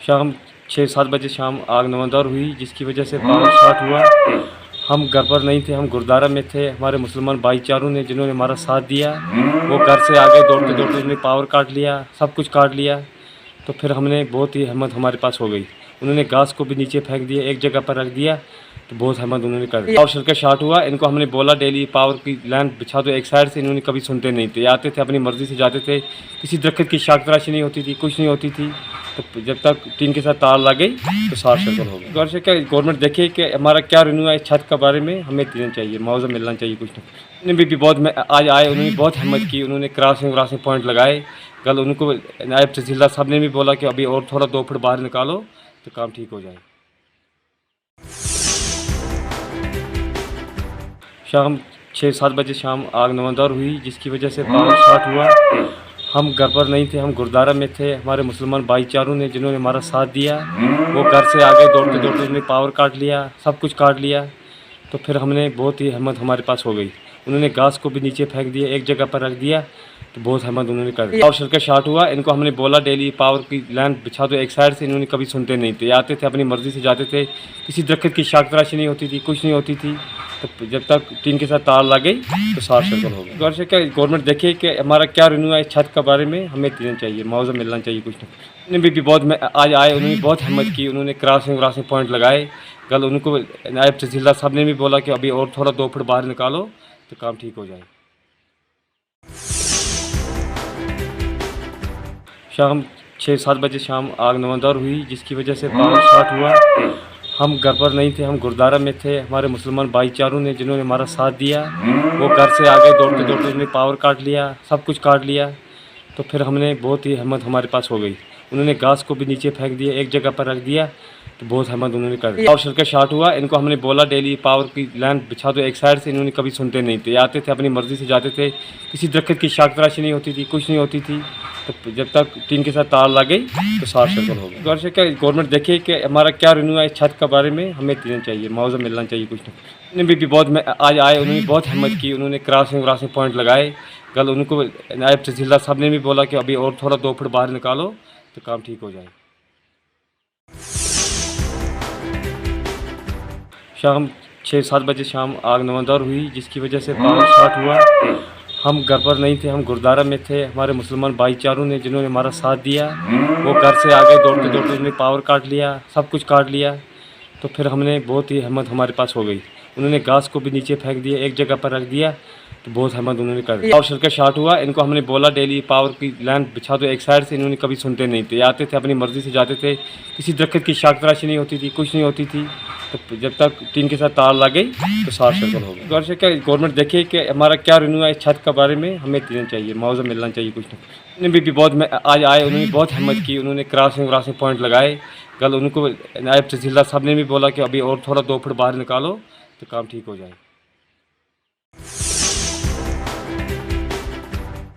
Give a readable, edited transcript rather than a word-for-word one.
शाम 6-7 बजे शाम आग नवंदौर हुई, जिसकी वजह से पावर शॉर्ट हुआ। हम घर पर नहीं थे, हम गुरुद्वारा में थे। हमारे मुसलमान भाईचारों ने जिन्होंने हमारा साथ दिया, वो घर से आगे दौड़ते दौड़ते उन्होंने पावर काट लिया, सब कुछ काट लिया। तो फिर हमने बहुत ही हिम्मत हमारे पास हो गई। उन्होंने घास को भी नीचे फेंक दिया, एक जगह पर रख दिया, तो बहुत हिम्मत उन्होंने कर दिया। पावर सर्किट शॉर्ट हुआ। इनको हमने बोला डेली पावर की लाइन बिछा दो एक साइड से, इन्होंने कभी सुनते नहीं थे। आते थे अपनी मर्ज़ी से जाते थे, किसी दरख्त की शाख तराशी नहीं होती थी, कुछ नहीं होती थी। तो जब तक टीन के साथ तार लग गई तो शॉर्ट सर्किट हो गया। गौर से क्या गवर्नमेंट देखे कि हमारा क्या रिन्यू है छत के बारे में, हमें देना चाहिए, मुआवजा मिलना चाहिए कुछ ना कुछ। उन्होंने भी बहुत आज आए, उन्होंने बहुत हिम्मत की, उन्होंने क्रॉसिंग पॉइंट लगाए। कल उनको नायब तहसीलदार साहब ने भी बोला कि अभी और थोड़ा 2 फुट बाहर निकालो तो काम ठीक हो जाए। शाम 6-7 बजे शाम आग नवंदौर हुई, जिसकी वजह से पावर शॉर्ट हुआ। हम घर पर नहीं थे, हम गुरुद्वारा में थे। हमारे मुसलमान भाईचारों ने जिन्होंने हमारा साथ दिया, वो घर से आगे दौड़ते दौड़ते उन्होंने पावर काट लिया, सब कुछ काट लिया। तो फिर हमने बहुत ही हिम्मत हमारे पास हो गई। उन्होंने घास को भी नीचे फेंक दिया, एक जगह पर रख दिया, तो बहुत हिम्मत उन्होंने कर दिया। पावर सर्किट शॉर्ट हुआ। इनको हमने बोला डेली पावर की लाइन बिछा दो एक साइड से, इन्होंने कभी सुनते नहीं थे। आते थे अपनी मर्ज़ी से जाते थे, किसी दरख्त की शाख तराशी नहीं होती थी, कुछ नहीं होती थी। तो जब तक टीन के साथ तार लग गई तो शॉर्ट सर्किट हो गया। गौर से क्या गवर्नमेंट देखे कि हमारा क्या रिन्यू है छत के बारे में, हमें देना चाहिए, मुआवजा मिलना चाहिए कुछ ना कुछ। उन्होंने भी बहुत आज आए, उन्होंने बहुत हिम्मत की, उन्होंने क्रॉसिंग पॉइंट लगाए। कल उनको नायब तहसीलदार साहब ने भी बोला कि अभी और थोड़ा 2 फुट बाहर निकालो तो काम ठीक हो जाए। शाम 6-7 बजे शाम आग नवंदौर हुई, जिसकी वजह से पावर शॉर्ट हुआ। हम घर पर नहीं थे, हम गुरुद्वारा में थे। हमारे मुसलमान भाईचारों ने जिन्होंने हमारा साथ दिया, वो घर से आगे दौड़ते दौड़ते उन्होंने पावर काट लिया, सब कुछ काट लिया। तो फिर हमने बहुत ही हिम्मत हमारे पास हो गई। उन्होंने घास को भी नीचे फेंक दिया, एक जगह पर रख दिया, तो बहुत हिम्मत उन्होंने कर दिया। पावर सर्किट शॉर्ट हुआ। इनको हमने बोला डेली पावर की लाइन बिछा दो एक साइड से, इन्होंने कभी सुनते नहीं थे। आते थे अपनी मर्ज़ी से जाते थे, किसी दरख्त की शाख तराशी नहीं होती थी, कुछ नहीं होती थी। तो जब तक टीन के साथ तार लग गई तो शॉर्ट सर्किट हो गया। गौर से क्या गवर्नमेंट देखे कि हमारा क्या रिन्यू है छत के बारे में, हमें देना चाहिए, मुआवजा मिलना चाहिए कुछ ना कुछ। उन्होंने भी बहुत आज आए, उन्होंने बहुत हिम्मत की, उन्होंने क्रॉसिंग पॉइंट लगाए। कल उनको नायब तहसीलदार साहब ने भी बोला कि अभी और थोड़ा 2 फुट बाहर निकालो तो काम ठीक हो जाए। शाम 6-7 बजे शाम आग नवंदौर हुई, जिसकी वजह से पावर शॉर्ट हुआ। हम घर पर नहीं थे, हम गुरुद्वारा में थे। हमारे मुसलमान भाईचारों ने जिन्होंने हमारा साथ दिया, वो घर से आगे दौड़ते दौड़ते उन्होंने पावर काट लिया, सब कुछ काट लिया। तो फिर हमने बहुत ही हिम्मत हमारे पास हो गई। उन्होंने घास को भी नीचे फेंक दिया, एक जगह पर रख दिया, तो बहुत हिम्मत उन्होंने कर दिया। पावर सर्किट शॉर्ट हुआ। इनको हमने बोला डेली पावर की लाइन बिछा दो एक साइड से, इन्होंने कभी सुनते नहीं थे। आते थे अपनी मर्ज़ी से जाते थे, किसी दरख्त की शाख तराशी नहीं होती थी, कुछ नहीं होती थी। तो जब तक टीन के साथ तार लग गई तो शॉर्ट सर्किट हो गया। गौर से क्या गवर्नमेंट देखे कि हमारा क्या रिन्यू है छत के बारे में, हमें देना चाहिए, मुआवजा मिलना चाहिए कुछ ना कुछ। उन्होंने भी बहुत आज आए, उन्होंने बहुत हिम्मत की, उन्होंने क्रॉसिंग पॉइंट लगाए। कल उनको नायब तहसीलदार साहब ने भी बोला कि अभी और थोड़ा 2 फुट बाहर निकालो तो काम ठीक हो जाए।